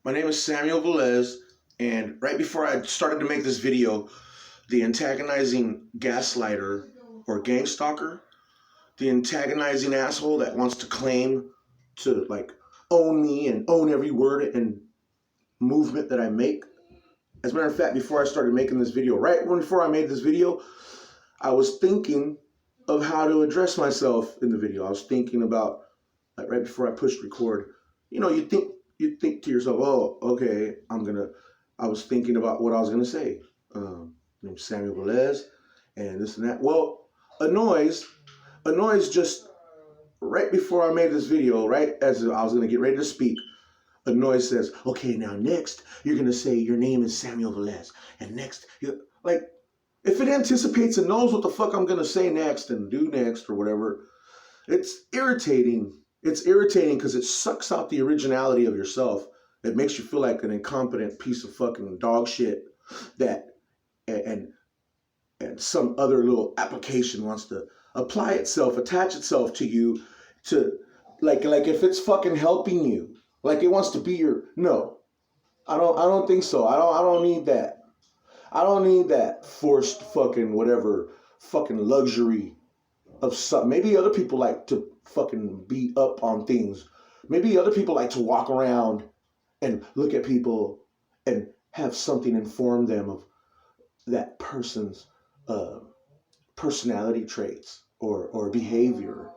My name is Samuel Velez, and right before I started to make this video, the antagonizing gaslighter or gang stalker, the antagonizing asshole that wants to claim to own me and own every word and movement that I make. As a matter of fact, before I started making this video, before I made this video, I was thinking of how to address myself in the video. I was thinking about, right before I pushed record, you think to yourself, oh, okay, I was thinking about what I was gonna say. Name's Samuel Velez, and this and that. Well, a noise just right before I made this video, right as I was gonna get ready to speak, a noise says, okay, now next you're gonna say your name is Samuel Velez, and next you like if it anticipates and knows what the fuck I'm gonna say next and do next or whatever, it's irritating. It's irritating because it sucks out the originality of yourself. It makes you feel like an incompetent piece of fucking dog shit that and some other little application wants to apply itself, attach itself to you to like if it's fucking helping you. Like it wants to be your no. I don't think so. I don't need that. I don't need that forced fucking whatever fucking luxury of something. Maybe other people like to fucking be up on things. Maybe other people like to walk around and look at people and have something inform them of that person's uh, personality traits or behavior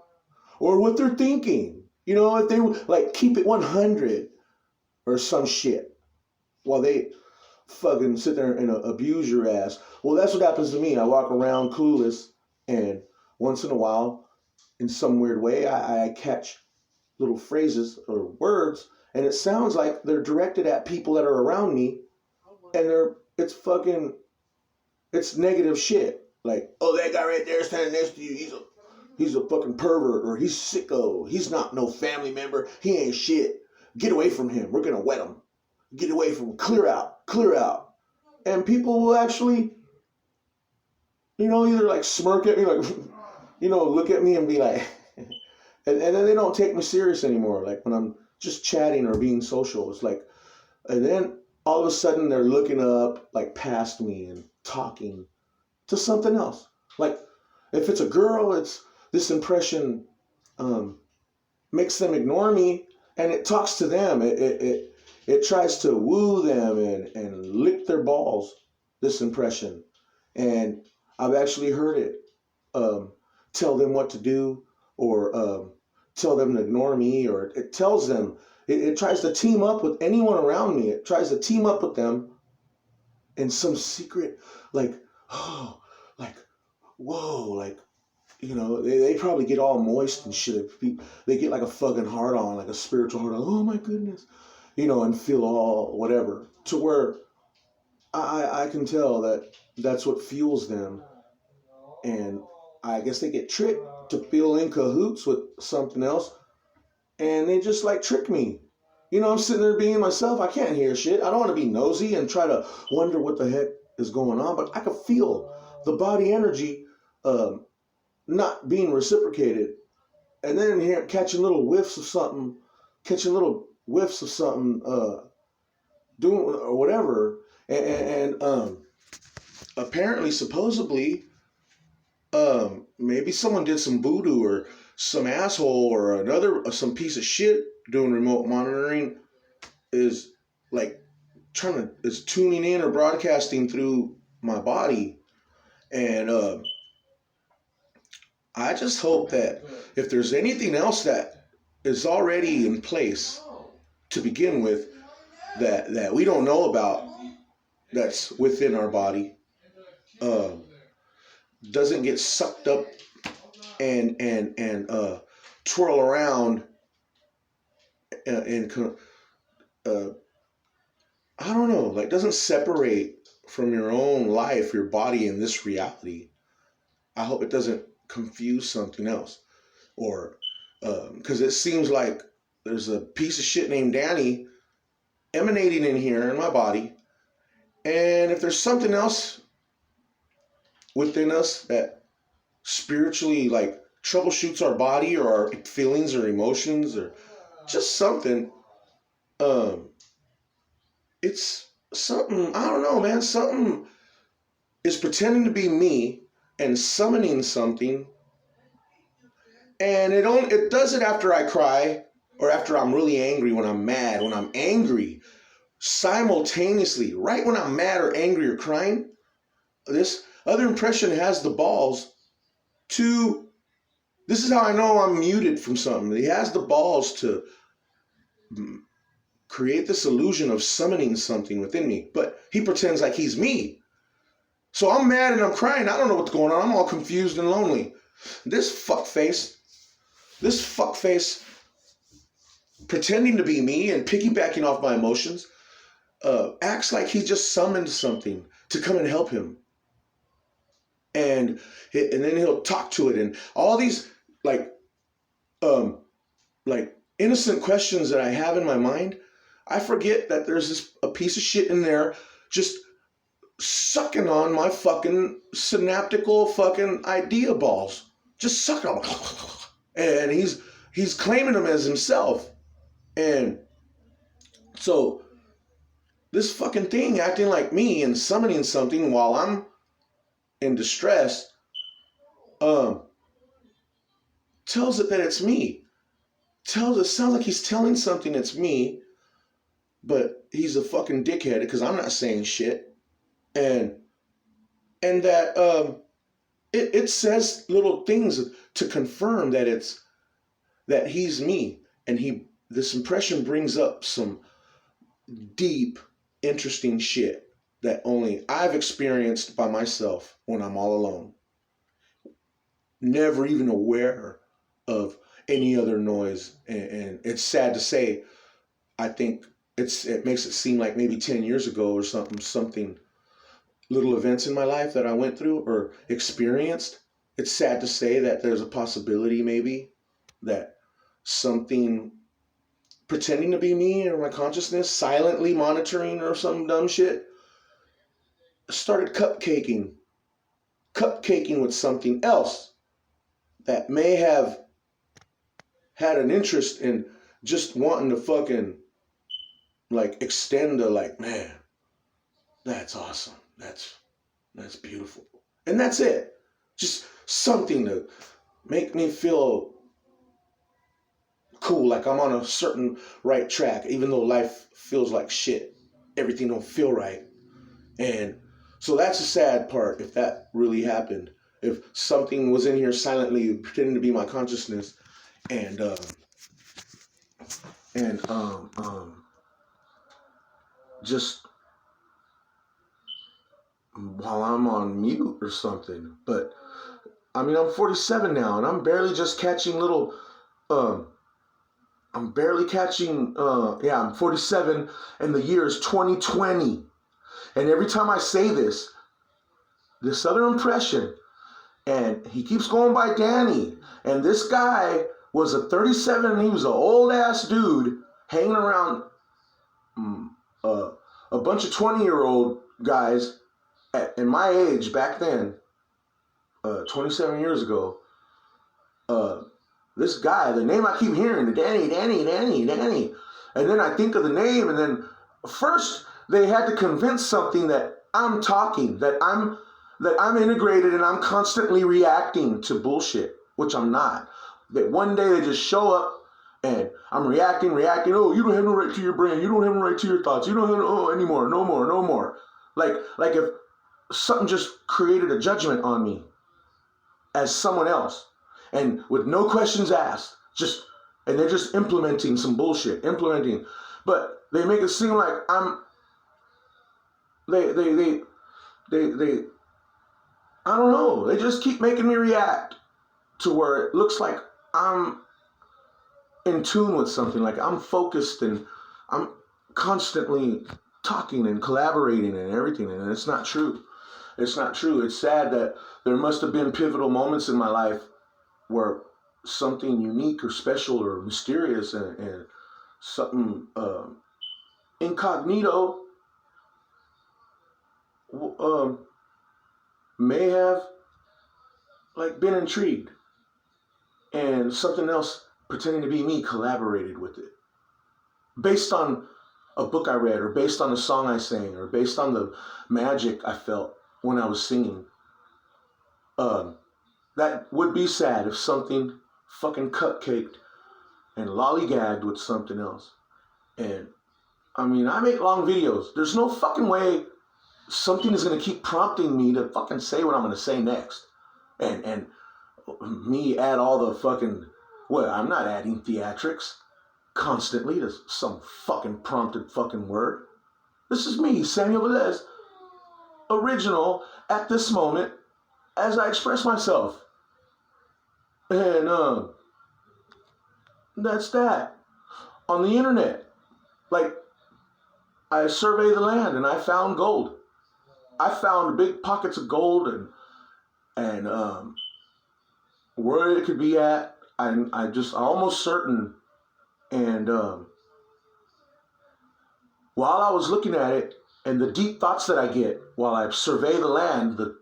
or what they're thinking. You know, if they like keep it 100 or some shit while they fucking sit there and abuse your ass. Well, that's what happens to me. I walk around clueless, and once in a while, in some weird way, I catch little phrases or words, and it sounds like they're directed at people that are around me, and it's negative shit. Like, oh, that guy right there standing next to you, he's a fucking pervert, or he's sicko. He's not no family member. He ain't shit. Get away from him. We're gonna wet him. Get away from him. Clear out. Clear out. And people will actually, either like smirk at me, like, look at me and be like, and then they don't take me serious anymore. Like when I'm just chatting or being social, it's like, and then all of a sudden they're looking up like past me and talking to something else. Like if it's a girl, it's this impression makes them ignore me, and it talks to them. It tries to woo them and lick their balls. This impression, and I've actually heard it tell them what to do, or tell them to ignore me, or it tells them, it tries to team up with anyone around me. It tries to team up with them in some secret, like, oh, like, whoa, like, they probably get all moist and shit. They get like a fucking heart on, like a spiritual heart on. Oh my goodness, and feel all whatever, to where I can tell that that's what fuels them. And I guess they get tricked to feel in cahoots with something else, and they just like trick me. I'm sitting there being myself. I can't hear shit. I don't want to be nosy and try to wonder what the heck is going on, but I can feel the body energy not being reciprocated, and then here catching little whiffs of something, doing or whatever, and apparently, supposedly, maybe someone did some voodoo, or some asshole or some piece of shit doing remote monitoring is like is tuning in or broadcasting through my body. And I just hope that if there's anything else that is already in place to begin with, that we don't know about, that's within our body, doesn't get sucked up and twirl around and I don't know, like doesn't separate from your own life, your body in this reality. I hope it doesn't confuse something else, or because it seems like there's a piece of shit named Danny emanating in here in my body, and if there's something else within us that spiritually like troubleshoots our body or our feelings or emotions or just something, it's something, I don't know, man, something is pretending to be me and summoning something, and it does it after I cry or after I'm really angry, when I'm mad, when I'm angry, simultaneously, right when I'm mad or angry or crying, this other impression has the balls to, this is how I know I'm muted from something. He has the balls to create this illusion of summoning something within me, but he pretends like he's me. So I'm mad and I'm crying. I don't know what's going on. I'm all confused and lonely. This fuckface, pretending to be me and piggybacking off my emotions, acts like he just summoned something to come and help him. And then he'll talk to it, and all these like innocent questions that I have in my mind, I forget that there's a piece of shit in there just sucking on my fucking synaptical fucking idea balls. Just sucking on them. And he's claiming them as himself. And so this fucking thing acting like me and summoning something while I'm in distress, tells it that it's me. Sounds like he's telling something it's me, but he's a fucking dickhead because I'm not saying shit. And that it says little things to confirm that he's me, and this impression brings up some deep, interesting shit that only I've experienced by myself when I'm all alone. Never even aware of any other noise. And it's sad to say, I think it makes it seem like maybe 10 years ago or something, little events in my life that I went through or experienced. It's sad to say that there's a possibility maybe that something pretending to be me or my consciousness, silently monitoring or some dumb shit, started cupcaking with something else that may have had an interest in just wanting to fucking like extend a like, man, that's awesome. That's beautiful. And that's it. Just something to make me feel cool, like I'm on a certain right track, even though life feels like shit. Everything don't feel right. And so that's a sad part if that really happened. If something was in here silently pretending to be my consciousness and just while I'm on mute or something. But I mean, I'm 47 now and I'm barely just catching little I'm 47 and the year is 2020. And every time I say this other impression, and he keeps going by Danny, and this guy was a 37, and he was an old ass dude hanging around a bunch of 20-year-old guys in my age back then, 27 years ago. This guy, the name I keep hearing, Danny. And then I think of the name, and then first they had to convince something that I'm talking, that I'm integrated and I'm constantly reacting to bullshit, which I'm not. That one day they just show up and I'm reacting. Oh, you don't have no right to your brain. You don't have no right to your thoughts. You don't have anymore. No more. Like if something just created a judgment on me as someone else, and with no questions asked, and they're just implementing some bullshit, but they make it seem like they I don't know, they just keep making me react to where it looks like I'm in tune with something, like I'm focused and I'm constantly talking and collaborating and everything, and it's not true. It's sad that there must have been pivotal moments in my life where something unique or special or mysterious and something incognito may have like been intrigued, and something else pretending to be me collaborated with it based on a book I read, or based on a song I sang, or based on the magic I felt when I was singing. That would be sad if something fucking cupcaked and lollygagged with something else. And I mean, I make long videos. There's no fucking way something is gonna keep prompting me to fucking say what I'm gonna say next. And me add all the fucking, well, I'm not adding theatrics constantly to some fucking prompted fucking word. This is me, Samuel Velez, original at this moment as I express myself. And that's that. On the internet, like, I surveyed the land and I found gold. I found big pockets of gold and where it could be at. I'm almost certain. And while I was looking at it, and the deep thoughts that I get while I survey the land, the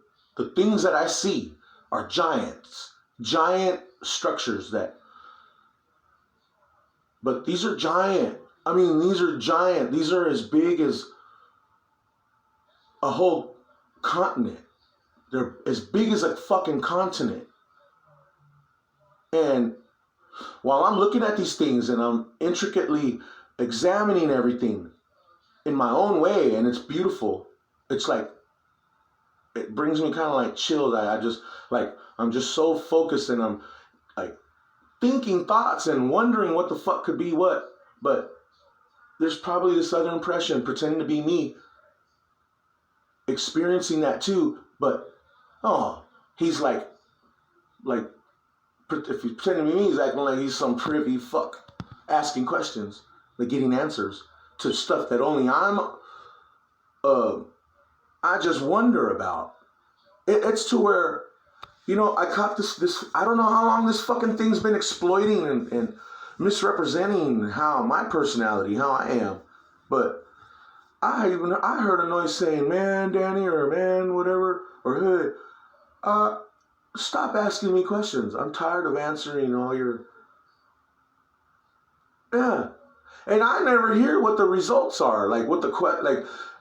things that I see are giant structures but these are giant. I mean, these are giant. These are as big as a whole continent. They're as big as a fucking continent. And while I'm looking at these things and I'm intricately examining everything in my own way, and it's beautiful, it's like, it brings me kind of like chills. I'm just so focused, and I'm like thinking thoughts and wondering what the fuck could be what. But there's probably this other impression pretending to be me, experiencing that too. But he's like if he's pretending to be me, he's acting like he's some privy fuck, asking questions, like getting answers to stuff that only I just wonder about. It's to where, I caught this, I don't know how long this fucking thing's been exploiting and misrepresenting how my personality, how I am. But I heard a noise saying, man, Danny, or man, whatever, or hey, stop asking me questions. I'm tired of answering all your, yeah. And I never hear what the results are, like what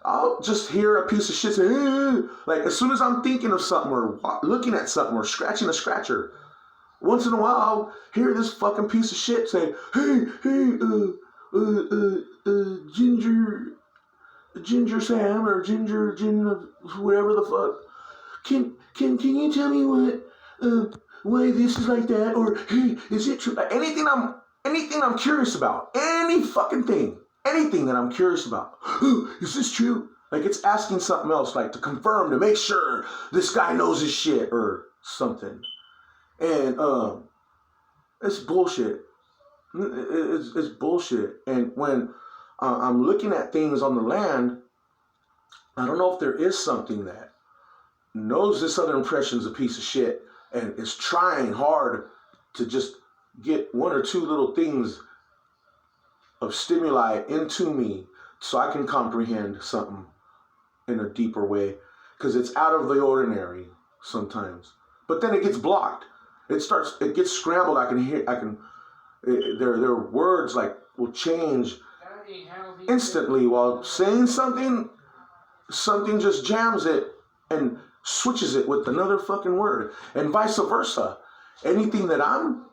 I'll just hear a piece of shit say, like as soon as I'm thinking of something or looking at something or scratching a scratcher, once in a while I'll hear this fucking piece of shit say, hey, Ginger Sam or Ginger whatever the fuck. Can you tell me why this is like that? Or hey, is it true? Anything I'm curious about, any fucking thing, anything that I'm curious about. Is this true? Like it's asking something else, like to confirm, to make sure this guy knows his shit or something. And it's bullshit. It's bullshit. And when I'm looking at things on the land, I don't know if there is something that knows this other impression's a piece of shit and is trying hard to just get one or two little things of stimuli into me so I can comprehend something in a deeper way, because it's out of the ordinary sometimes. But then it gets blocked. It gets scrambled. Their words like will change instantly while saying something just jams it and switches it with another fucking word, and vice versa. Anything that I'm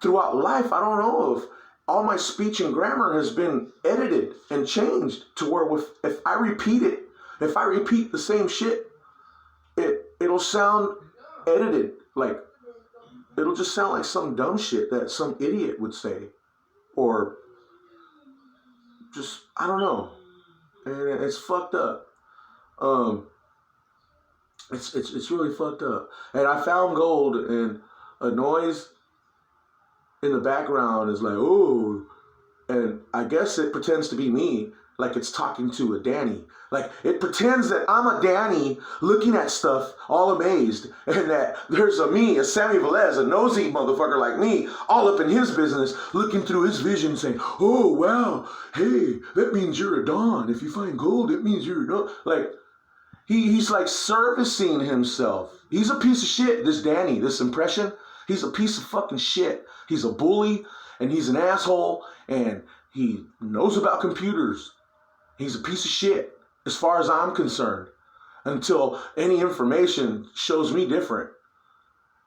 throughout life, I don't know if all my speech and grammar has been edited and changed to where if I repeat the same shit, it'll sound edited. Like it'll just sound like some dumb shit that some idiot would say, or just I don't know. And it's fucked up. It's really fucked up. And I found gold, and a noise in the background is like, oh, and I guess it pretends to be me, like it's talking to a Danny. Like it pretends that I'm a Danny looking at stuff all amazed, and that there's a Sammy Velez, a nosy motherfucker like me, all up in his business, looking through his vision saying, oh, wow, hey, that means you're a Don. If you find gold, it means you're a Don. Like, he's like servicing himself. He's a piece of shit, this Danny, this impression. He's a piece of fucking shit. He's a bully, and he's an asshole, and he knows about computers. He's a piece of shit as far as I'm concerned until any information shows me different.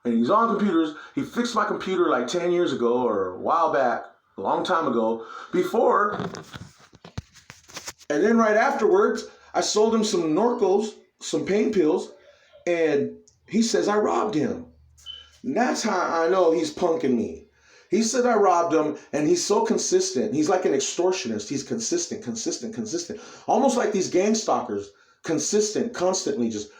And he's on computers. He fixed my computer like 10 years ago or a while back, a long time ago, before. And then right afterwards, I sold him some Norcos, some pain pills, and he says I robbed him. And that's how I know he's punking me. He said I robbed him, and he's so consistent. He's like an extortionist. He's consistent. Almost like these gang stalkers, consistent, constantly just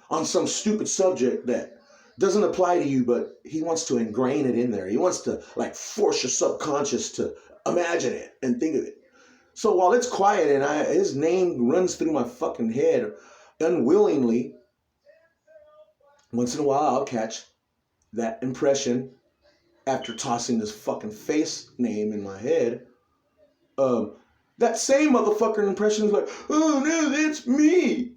on some stupid subject that doesn't apply to you, but he wants to ingrain it in there. He wants to like force your subconscious to imagine it and think of it. So while it's quiet and his name runs through my fucking head unwillingly, once in a while I'll catch that impression after tossing this fucking face name in my head. That same motherfucker impression is like, oh no, that's me.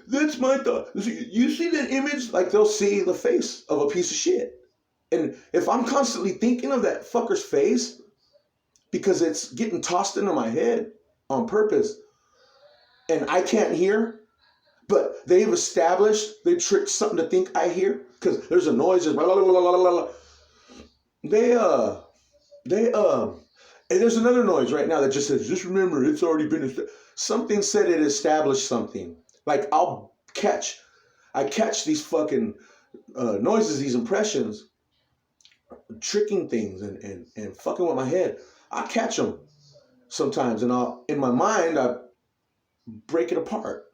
That's my thought. You see that image? Like they'll see the face of a piece of shit. And if I'm constantly thinking of that fucker's face because it's getting tossed into my head on purpose and I can't hear, but they've tricked something to think I hear because there's a noise. Just blah, blah, blah, blah, blah, blah. And there's another noise right now that just says, just remember, it's already been established. Something said it established something. Like I catch these fucking noises, these impressions, tricking things and fucking with my head. I catch them sometimes, and in my mind, I break it apart.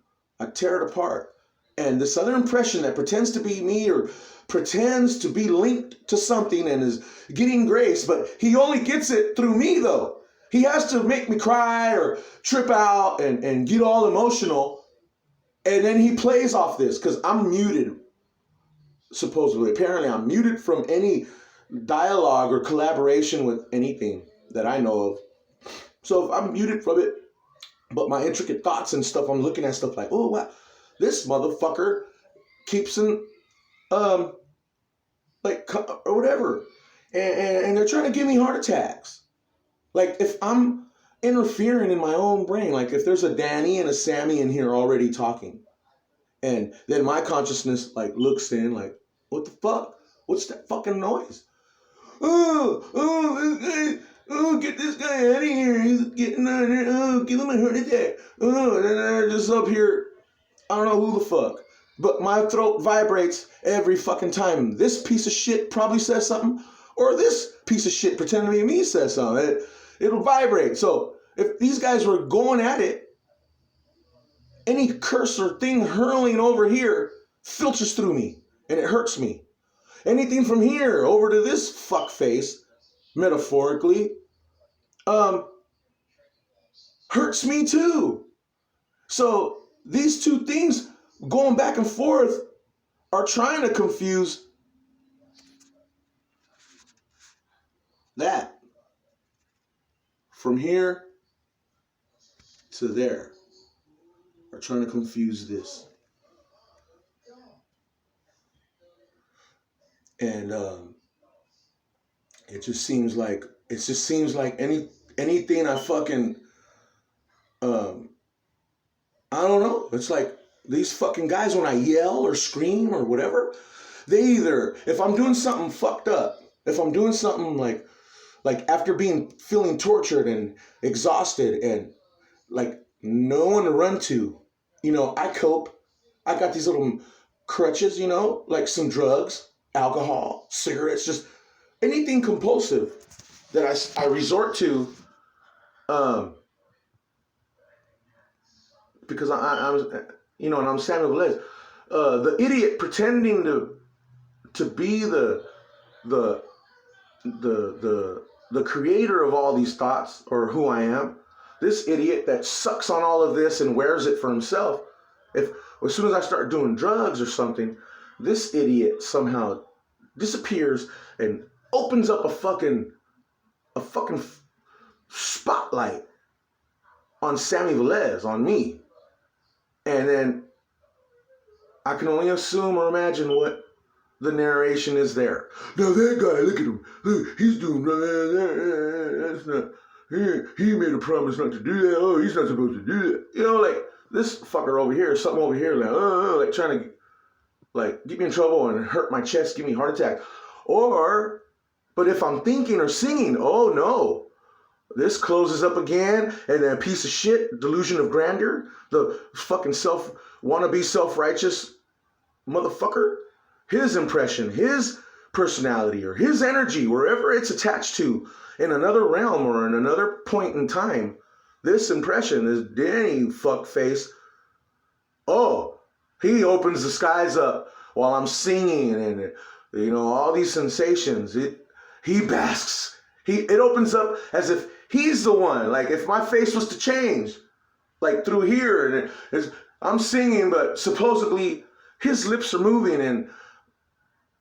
I tear it apart. And this other impression that pretends to be me or pretends to be linked to something and is getting grace, but he only gets it through me though. He has to make me cry or trip out and get all emotional. And then he plays off this because I'm muted, supposedly. Apparently I'm muted from any dialogue or collaboration with anything that I know of. So if I'm muted from it, but my intricate thoughts and stuff, I'm looking at stuff like, oh, wow, this motherfucker keeps in, like, or whatever. And they're trying to give me heart attacks. Like, if I'm interfering in my own brain, like if there's a Danny and a Sammy in here already talking, and then my consciousness, like, looks in, like, what the fuck? What's that fucking noise? Get this guy out of here. He's getting out of here. Oh, give him a heart attack. Oh, and then they're just up here. I don't know who the fuck. But my throat vibrates every fucking time. This piece of shit probably says something, or this piece of shit pretending to be me says something. It'll vibrate. So if these guys were going at it, any curse or thing hurling over here filters through me, and it hurts me. Anything from here over to this fuck face, metaphorically, hurts me too. So these two things going back and forth are trying to confuse that from here to there. Are trying to confuse this. And it just seems like anything I fucking I don't know. It's like these fucking guys, when I yell or scream or whatever, they either, if I'm doing something fucked up, if I'm doing something like after feeling tortured and exhausted and like no one to run to, I cope. I got these little crutches, like some drugs, alcohol, cigarettes, just anything compulsive that I resort to, because I'm Samuel Velez, the idiot pretending to be the creator of all these thoughts, or who I am. This idiot that sucks on all of this and wears it for himself. As soon as I start doing drugs or something, this idiot somehow disappears and opens up a fucking spotlight on Sammy Velez, on me. And then I can only assume or imagine what the narration is there. Now that guy, look at him. Look, he's doing that's not. he made a promise not to do that. Oh, he's not supposed to do that. You know, like this fucker over here, something over here, like trying to like get me in trouble and hurt my chest, give me a heart attack. But if I'm thinking or singing, oh no, this closes up again, and that piece of shit, delusion of grandeur, the fucking wannabe self-righteous motherfucker, his impression, his personality, or his energy, wherever it's attached to, in another realm or in another point in time, this impression, this Danny fuckface, oh, he opens the skies up while I'm singing, and you know, all these sensations. He basks. It opens up as if he's the one. Like if my face was to change, like through here, and I'm singing, but supposedly his lips are moving,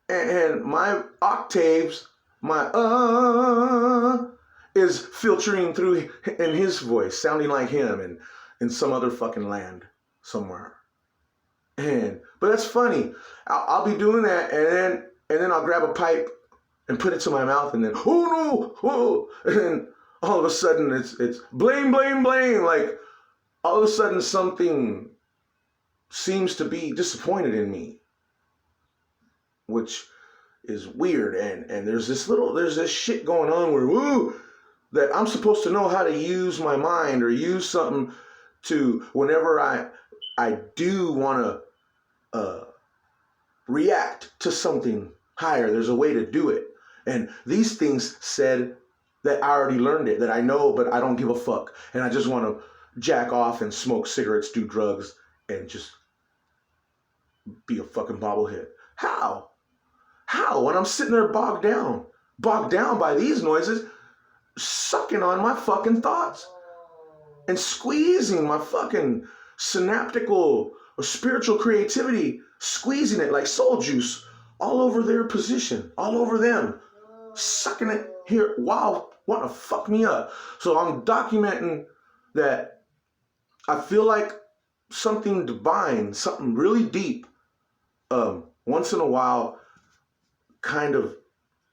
and my octaves, my is filtering through in his voice, sounding like him in some other fucking land somewhere. But that's funny. I'll be doing that, and then I'll grab a pipe and put it to my mouth, and then oh no, and then all of a sudden it's blame. Like all of a sudden something seems to be disappointed in me, which is weird. And there's this shit going on where that I'm supposed to know how to use my mind or use something to whenever I do want to react to something higher. There's a way to do it. And these things said that I already learned it, that I know, but I don't give a fuck. And I just want to jack off and smoke cigarettes, do drugs, and just be a fucking bobblehead. How? When I'm sitting there bogged down by these noises, sucking on my fucking thoughts and squeezing my fucking synaptical or spiritual creativity, squeezing it like soul juice all over their position, all over them, sucking it here. Wow, want to fuck me up. So I'm documenting that I feel like something divine, something really deep. Once in a while, kind of,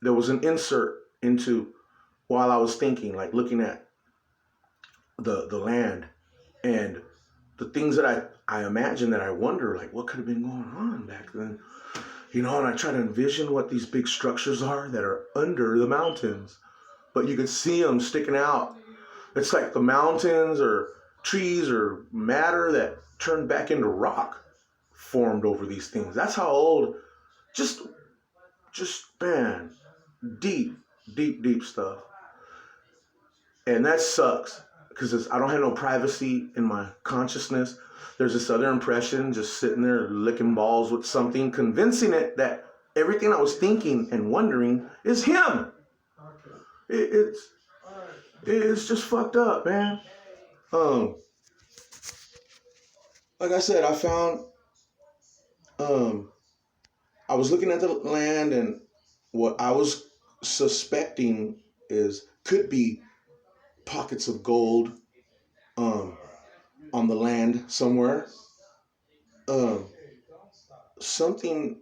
there was an insert into while I was thinking, like looking at the land and the things that I imagine, that I wonder, like what could have been going on back then. You know, and I try to envision what these big structures are that are under the mountains, but you can see them sticking out. It's like the mountains or trees or matter that turned back into rock formed over these things. That's how old, just man, deep stuff. And that sucks because I don't have no privacy in my consciousness. There's this other impression, just sitting there licking balls with something, convincing it that everything I was thinking and wondering is him. It's just fucked up, man. Like I said, I found, I was looking at the land, and what I was suspecting could be pockets of gold, on the land somewhere. Something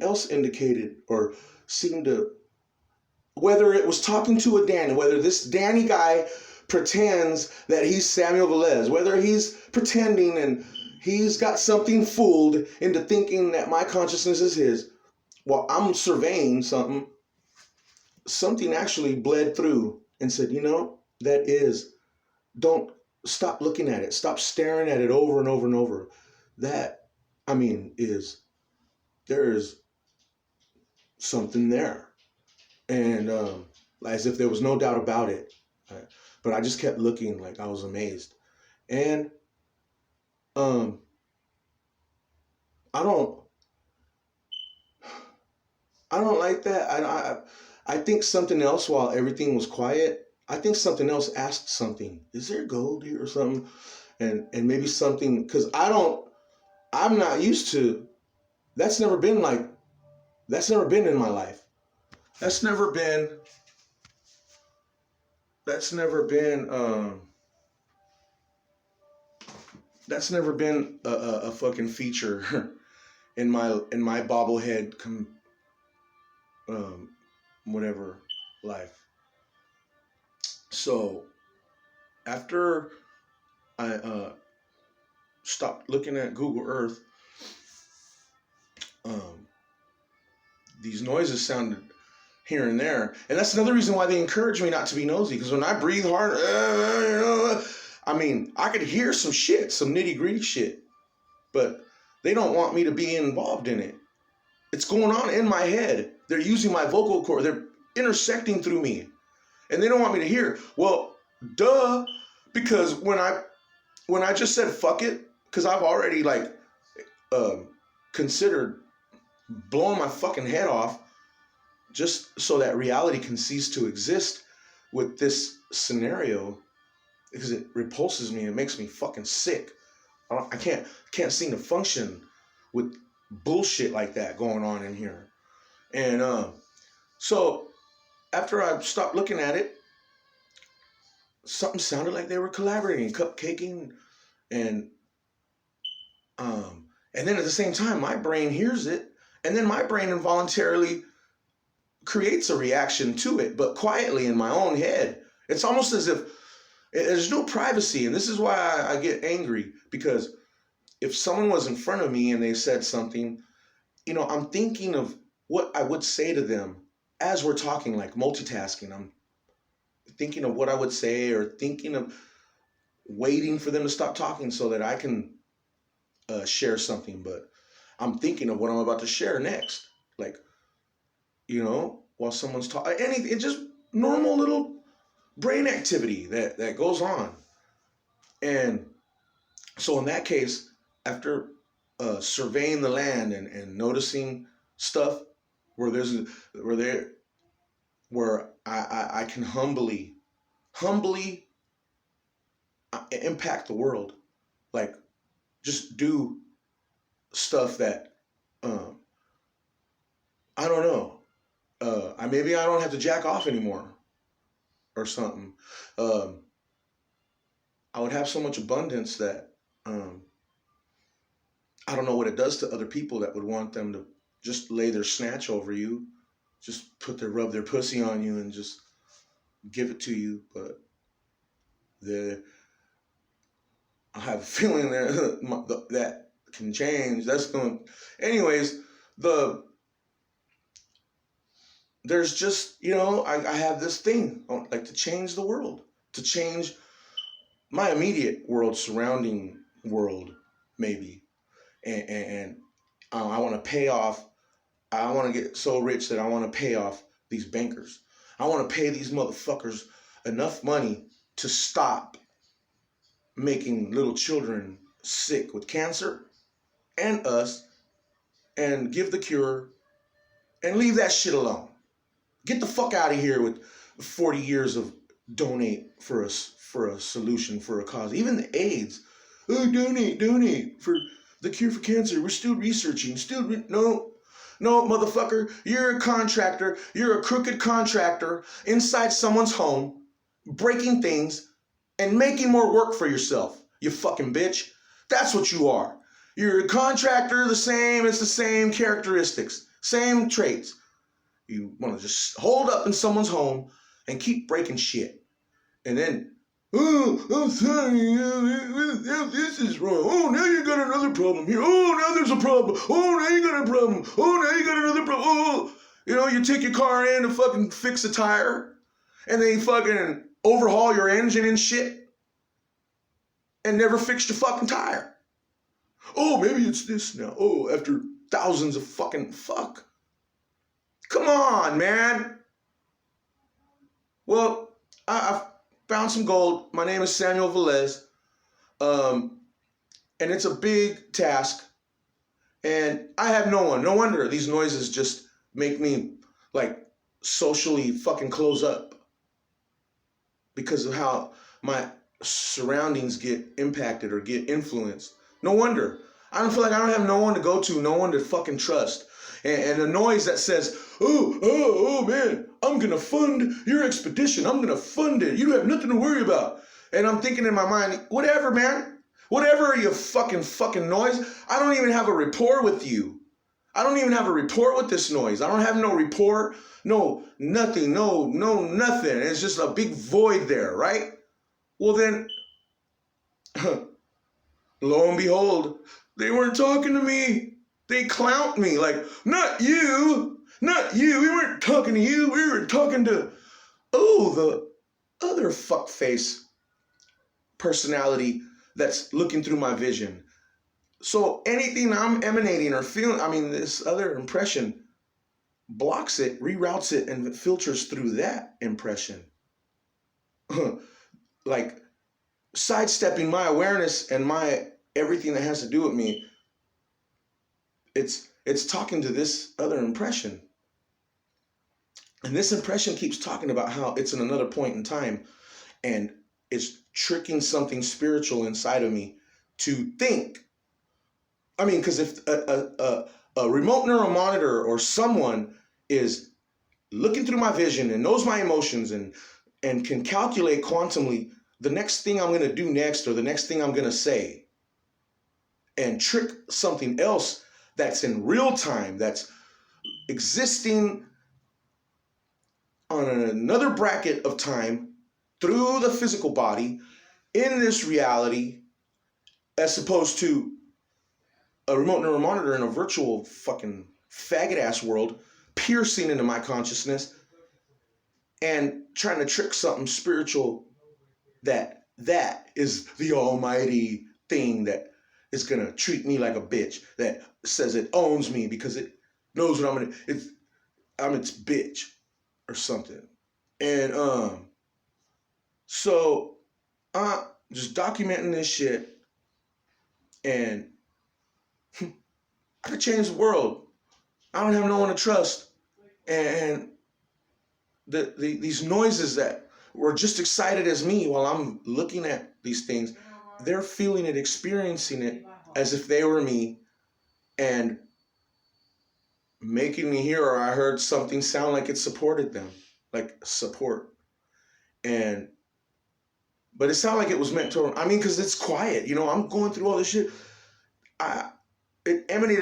else indicated or seemed to, whether it was talking to a Danny, whether this Danny guy pretends that he's Samuel Velez, whether he's pretending and he's got something fooled into thinking that my consciousness is his, while I'm surveying something actually bled through and said, you know, don't stop looking at it. Stop staring at it over and over and over. That, there is something there. And as if there was no doubt about it. Right? But I just kept looking, like I was amazed. And I don't like that. I think something else, while everything was quiet, I think something else asked something. Is there gold here or something? And maybe something, because I'm not used to, that's never been in my life. That's never been a fucking feature in my bobblehead whatever life. So after I stopped looking at Google Earth, um, these noises sounded here and there. And that's another reason why they encourage me not to be nosy. Because when I breathe hard, I mean, I could hear some shit, some nitty gritty shit. But they don't want me to be involved in it. It's going on in my head. They're using my vocal cord. They're intersecting through me. And they don't want me to hear. Well, duh. Because when I just said fuck it, because I've already considered blowing my fucking head off just so that reality can cease to exist with this scenario, because it repulses me and makes me fucking sick. I can't seem to function with bullshit like that going on in here. And so after I stopped looking at it, something sounded like they were collaborating, cupcaking, and then at the same time, my brain hears it, and then my brain involuntarily creates a reaction to it, but quietly in my own head. It's almost as if there's no privacy, and this is why I get angry, because if someone was in front of me and they said something, I'm thinking of what I would say to them as we're talking, like multitasking. I'm thinking of what I would say, or thinking of waiting for them to stop talking so that I can share something, but I'm thinking of what I'm about to share next. Like, while someone's talking, anything, it's just normal little brain activity that goes on. And so in that case, after surveying the land and noticing stuff where I can humbly impact the world, like just do stuff that I don't know. Maybe I don't have to jack off anymore or something. I would have so much abundance that I don't know what it does to other people that would want them to just lay their snatch over you, just rub their pussy on you and just give it to you. But I have a feeling that can change. Anyways, there's just, I have this thing, like to change the world, to change my immediate world, surrounding world, maybe. And I want to pay off. I want to get so rich that I want to pay off these bankers. I want to pay these motherfuckers enough money to stop making little children sick with cancer and us, and give the cure and leave that shit alone. Get the fuck out of here with 40 years of donate for a solution, for a cause. Even the AIDS. Oh, donate for the cure for cancer. We're still researching. No, motherfucker. You're a contractor. You're a crooked contractor inside someone's home, breaking things and making more work for yourself. You fucking bitch. That's what you are. You're a contractor, it's the same characteristics, same traits. You want to just hold up in someone's home and keep breaking shit. And then, oh, I'm sorry, this is wrong. Oh, now you got another problem here. Oh, now there's a problem. Oh, now you got a problem. Oh, now you got another problem. Oh, you take your car in to fucking fix a tire, and they fucking overhaul your engine and shit, and never fixed your fucking tire. Oh, maybe it's this now. Oh, after thousands of fucking fuck. Come on, man. Well, I found some gold. My name is Samuel Velez. And it's a big task. And I have no one. No wonder these noises just make me like socially fucking close up, because of how my surroundings get impacted or get influenced. No wonder. I don't feel like I don't have no one to go to, no one to fucking trust. And the noise that says, oh man, I'm going to fund your expedition. I'm going to fund it. You have nothing to worry about. And I'm thinking in my mind, whatever, man. Whatever, you fucking noise. I don't even have a rapport with you. I don't even have a rapport with this noise. I don't have no rapport, no nothing, no nothing. It's just a big void there, right? Well then, lo and behold, they weren't talking to me. They clowned me like, not you, we weren't talking to you, we were talking to, the other fuckface personality that's looking through my vision. So anything I'm emanating or feeling, this other impression blocks it, reroutes it, and filters through that impression. Like sidestepping my awareness and my everything that has to do with me. It's talking to this other impression. And this impression keeps talking about how it's in another point in time and it's tricking something spiritual inside of me to think. Because if a remote neural monitor or someone is looking through my vision and knows my emotions and can calculate quantumly the next thing I'm going to do next or the next thing I'm going to say and trick something else that's in real time, that's existing on another bracket of time through the physical body in this reality, as opposed to a remote neural monitor in a virtual fucking faggot ass world piercing into my consciousness and trying to trick something spiritual that is the almighty thing that is gonna treat me like a bitch, that says it owns me because it knows what I'm its bitch or something. And so just documenting this shit, and I could change the world. I don't have no one to trust. And these noises that were just excited as me while I'm looking at these things, they're feeling it, experiencing it as if they were me, and making me hear, or I heard something sound like it supported them, like support. But it sounded like it was meant to, because it's quiet. I'm going through all this shit. It emanated